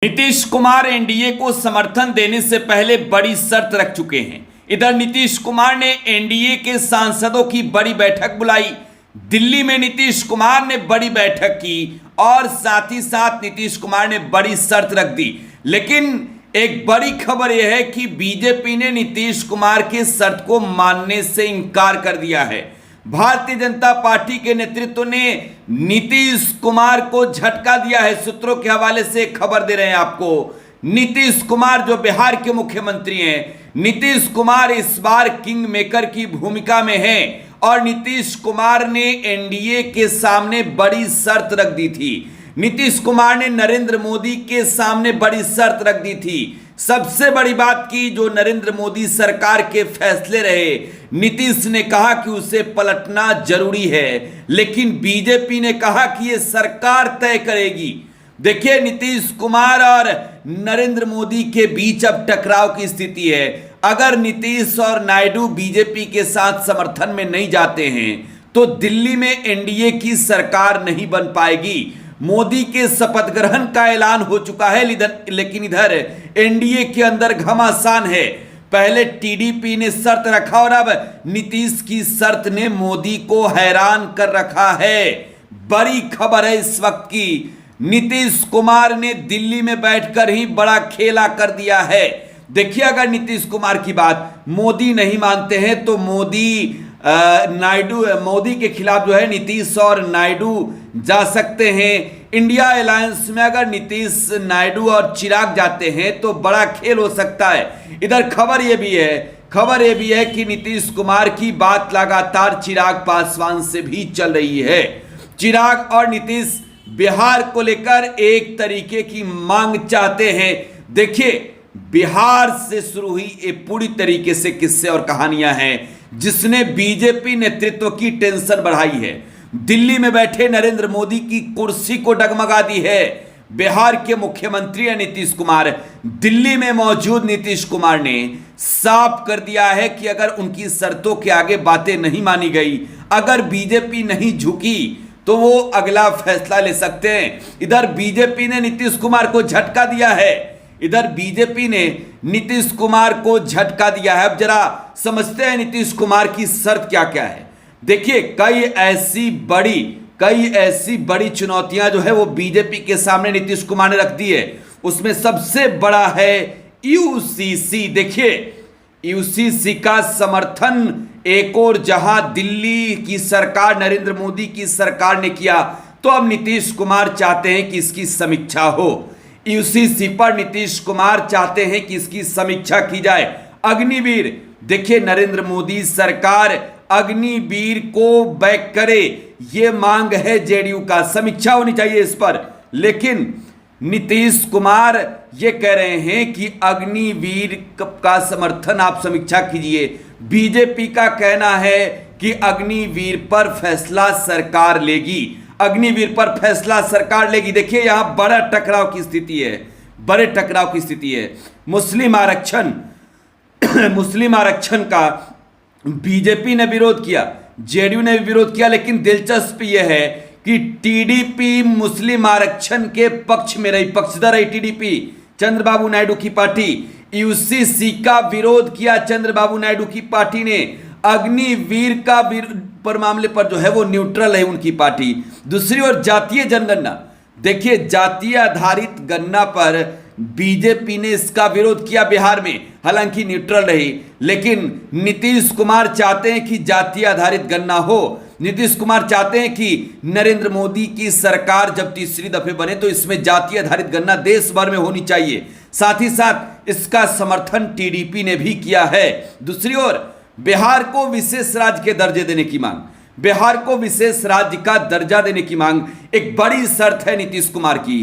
Nitish Kumar NDA को समर्थन देने से पहले बड़ी शर्त रख चुके हैं। इधर नीतीश कुमार ने एनडीए के सांसदों की बड़ी बैठक बुलाई। दिल्ली में नीतीश कुमार ने बड़ी बैठक की और साथ ही साथ नीतीश कुमार ने बड़ी शर्त रख दी। लेकिन एक बड़ी खबर यह है कि बीजेपी ने नीतीश कुमार की शर्त को मानने से इनकार कर दिया है। भारतीय जनता पार्टी के नेतृत्व ने नीतीश कुमार को झटका दिया है। सूत्रों के हवाले से खबर दे रहे हैं आपको। नीतीश कुमार जो बिहार के मुख्यमंत्री हैं, नीतीश कुमार इस बार किंग मेकर की भूमिका में हैं और नीतीश कुमार ने एनडीए के सामने बड़ी शर्त रख दी थी। नीतीश कुमार ने नरेंद्र मोदी के सामने बड़ी शर्त रख दी थी। सबसे बड़ी बात की जो नरेंद्र मोदी सरकार के फैसले रहे, नीतीश ने कहा कि उसे पलटना जरूरी है, लेकिन बीजेपी ने कहा कि यह सरकार तय करेगी। देखिए, नीतीश कुमार और नरेंद्र मोदी के बीच अब टकराव की स्थिति है। अगर नीतीश और नायडू बीजेपी के साथ समर्थन में नहीं जाते हैं तो दिल्ली में एनडीए की सरकार नहीं बन पाएगी। मोदी के शपथ ग्रहण का ऐलान हो चुका है, लेकिन इधर एनडीए के अंदर घमासान है। पहले टीडीपी ने शर्त रखा और अब नीतीश की शर्त ने मोदी को हैरान कर रखा है। बड़ी खबर है इस वक्त की। नीतीश कुमार ने दिल्ली में बैठकर ही बड़ा खेला कर दिया है। देखिए, अगर नीतीश कुमार की बात मोदी नहीं मानते हैं तो मोदी के खिलाफ जो है नीतीश और नायडू जा सकते हैं। इंडिया अलायंस में अगर नीतीश, नायडू और चिराग जाते हैं तो बड़ा खेल हो सकता है। इधर खबर यह भी है कि नीतीश कुमार की बात लगातार चिराग पासवान से भी चल रही है। चिराग और नीतीश बिहार को लेकर एक तरीके की मांग चाहते हैं। देखिए, बिहार से शुरू हुई ये पूरी तरीके से किस्से और कहानियां हैं जिसने बीजेपी नेतृत्व की टेंशन बढ़ाई है। दिल्ली में बैठे नरेंद्र मोदी की कुर्सी को डगमगा दी है। बिहार के मुख्यमंत्री नीतीश कुमार, दिल्ली में मौजूद नीतीश कुमार ने साफ कर दिया है कि अगर उनकी शर्तों के आगे बातें नहीं मानी गई, अगर बीजेपी नहीं झुकी तो वो अगला फैसला ले सकते हैं। इधर बीजेपी ने नीतीश कुमार को झटका दिया है। अब जरा समझते हैं नीतीश कुमार की शर्त क्या क्या है। देखिए, कई ऐसी बड़ी चुनौतियां जो है वो बीजेपी के सामने नीतीश कुमार ने रख दी है। उसमें सबसे बड़ा है यूसीसी। देखिए, यूसीसी का समर्थन एक और जहां दिल्ली की सरकार, नरेंद्र मोदी की सरकार ने किया, तो अब नीतीश कुमार चाहते हैं कि इसकी समीक्षा हो। यूसीसी पर नीतीश कुमार चाहते हैं कि इसकी समीक्षा की जाए। अग्निवीर, देखिए, नरेंद्र मोदी सरकार अग्निवीर को बैक करे, यह मांग है जेडीयू का। समीक्षा होनी चाहिए इस पर। लेकिन नीतीश कुमार ये कह रहे हैं कि अग्निवीर का समर्थन आप समीक्षा कीजिए। बीजेपी का कहना है कि अग्निवीर पर फैसला सरकार लेगी। देखिए, यहां बड़े टकराव की स्थिति है। मुस्लिम आरक्षण का बीजेपी ने विरोध किया, जेडीयू ने भी विरोध किया, लेकिन दिलचस्प यह है कि टीडीपी मुस्लिम आरक्षण के पक्ष में रही, पक्षधर रही। टीडीपी, चंद्रबाबू नायडू की पार्टी, यूसीसी का विरोध किया चंद्रबाबू नायडू की पार्टी ने। अग्निवीर का पर मामले पर जो है वो न्यूट्रल है उनकी पार्टी। दूसरी ओर जातीय जनगणना, देखिए, जातीय आधारित गणना पर बीजेपी ने इसका विरोध किया बिहार में, हालांकि न्यूट्रल रही। लेकिन नीतीश कुमार चाहते हैं कि जातीय आधारित गणना हो। नीतीश कुमार चाहते हैं कि नरेंद्र मोदी की सरकार जब तीसरी दफे बने तो इसमें जातीय आधारित गणना देश भर में होनी चाहिए। साथ ही साथ इसका समर्थन टीडीपी ने भी किया है। दूसरी ओर बिहार को विशेष राज्य के दर्जे देने की मांग, बिहार को विशेष राज्य का दर्जा देने की मांग एक बड़ी शर्त है नीतीश कुमार की।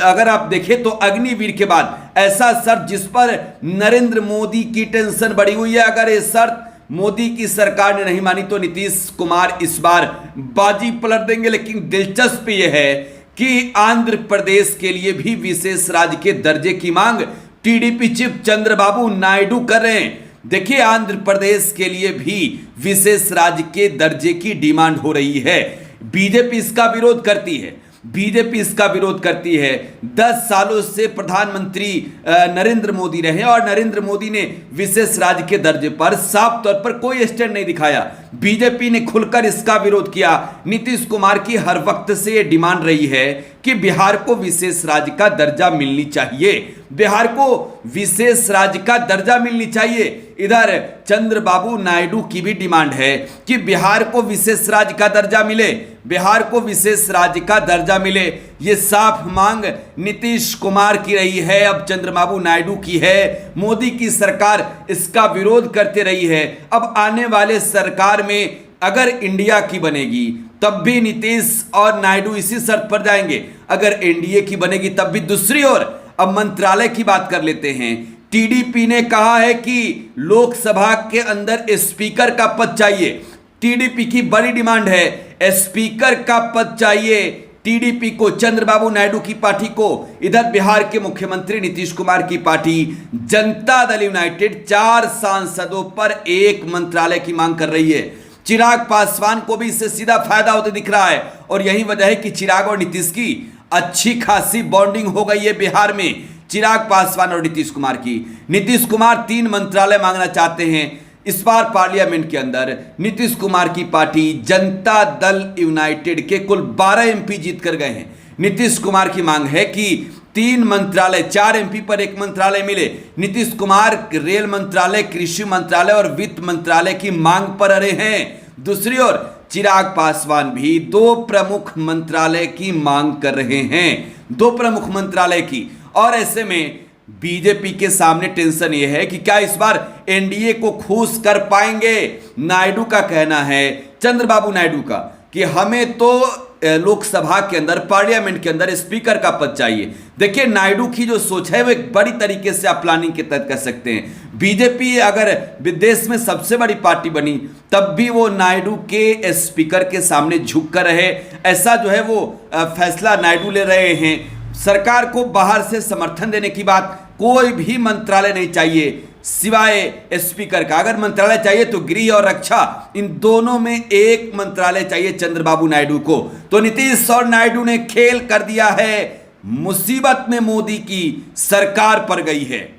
अगर आप देखें तो अग्निवीर के बाद ऐसा शर्त जिस पर नरेंद्र मोदी की टेंशन बढ़ी हुई है, अगर ये शर्त मोदी की सरकार ने नहीं मानी तो नीतीश कुमार इस बार बाजी पलट देंगे। लेकिन दिलचस्प यह है कि आंध्र प्रदेश के लिए भी विशेष राज्य के दर्जे की मांग टीडीपी चीफ चंद्रबाबू नायडू कर रहे हैं। देखिए, आंध्र प्रदेश के लिए भी विशेष राज्य के दर्जे की डिमांड हो रही है। बीजेपी इसका विरोध करती है। बीजेपी इसका विरोध करती है। 10 सालों से प्रधानमंत्री नरेंद्र मोदी रहे और नरेंद्र मोदी ने विशेष राज्य के दर्जे पर साफ तौर पर कोई स्टैंड नहीं दिखाया। बीजेपी ने खुलकर इसका विरोध किया। नीतीश कुमार की हर वक्त से यह डिमांड रही है कि बिहार को विशेष राज्य का दर्जा मिलनी चाहिए, बिहार को विशेष राज्य का दर्जा मिलनी चाहिए। इधर चंद्रबाबू नायडू की भी डिमांड है कि बिहार को विशेष राज्य का दर्जा मिले, बिहार को विशेष राज्य का दर्जा मिले। ये साफ मांग नीतीश कुमार की रही है, अब चंद्रबाबू नायडू की है। मोदी की सरकार इसका विरोध करते रही है। अब आने वाले सरकार में अगर इंडिया की बनेगी तब भी नीतीश और नायडू इसी शर्त पर जाएंगे, अगर एनडीए की बनेगी तब भी। दूसरी ओर अब मंत्रालय की बात कर लेते हैं। टीडीपी ने कहा है कि लोकसभा के अंदर स्पीकर का पद चाहिए। टीडीपी की बड़ी डिमांड है, स्पीकर का पद चाहिए टीडीपी को, चंद्रबाबू नायडू की पार्टी को। इधर बिहार के मुख्यमंत्री नीतीश कुमार की पार्टी जनता दल यूनाइटेड 4 सांसदों पर 1 मंत्रालय की मांग कर रही है। चिराग पासवान को भी इससे सीधा फायदा होते दिख रहा है और यही वजह है कि चिराग और नीतीश की अच्छी खासी बॉन्डिंग हो गई है बिहार में, चिराग पासवान और नीतीश कुमार की। नीतीश कुमार 3 मंत्रालय मांगना चाहते हैं। इस बार पार्लियामेंट के अंदर नीतीश कुमार की पार्टी जनता दल यूनाइटेड के कुल 12 एमपी जीत कर गए हैं। नीतीश कुमार की मांग है कि 3 मंत्रालय, 4 एमपी पर 1 मंत्रालय मिले। नीतीश कुमार रेल मंत्रालय, कृषि मंत्रालय और वित्त मंत्रालय की मांग पर अड़े हैं। दूसरी ओर चिराग पासवान भी 2 प्रमुख मंत्रालय की मांग कर रहे हैं, 2 प्रमुख मंत्रालय की। और ऐसे में बीजेपी के सामने टेंशन यह है कि क्या इस बार एनडीए को खुश कर पाएंगे। नायडू का कहना है, चंद्रबाबू नायडू का, कि हमें तो लोकसभा के अंदर, पार्लियामेंट के अंदर स्पीकर का पद चाहिए। देखिए नायडू की जो सोच है वो एक बड़ी तरीके से आप प्लानिंग के तहत कह सकते हैं। बीजेपी अगर देश में सबसे बड़ी पार्टी बनी तब भी वो नायडू के स्पीकर के सामने झुक कर रहे, ऐसा जो है वो फैसला नायडू ले रहे हैं। सरकार को बाहर से समर्थन देने की बात, कोई भी मंत्रालय नहीं चाहिए सिवाय स्पीकर का। अगर मंत्रालय चाहिए तो गृह और रक्षा, इन दोनों में 1 मंत्रालय चाहिए चंद्रबाबू नायडू को। तो नीतीश और नायडू ने खेल कर दिया है, मुसीबत में मोदी की सरकार पड़ गई है।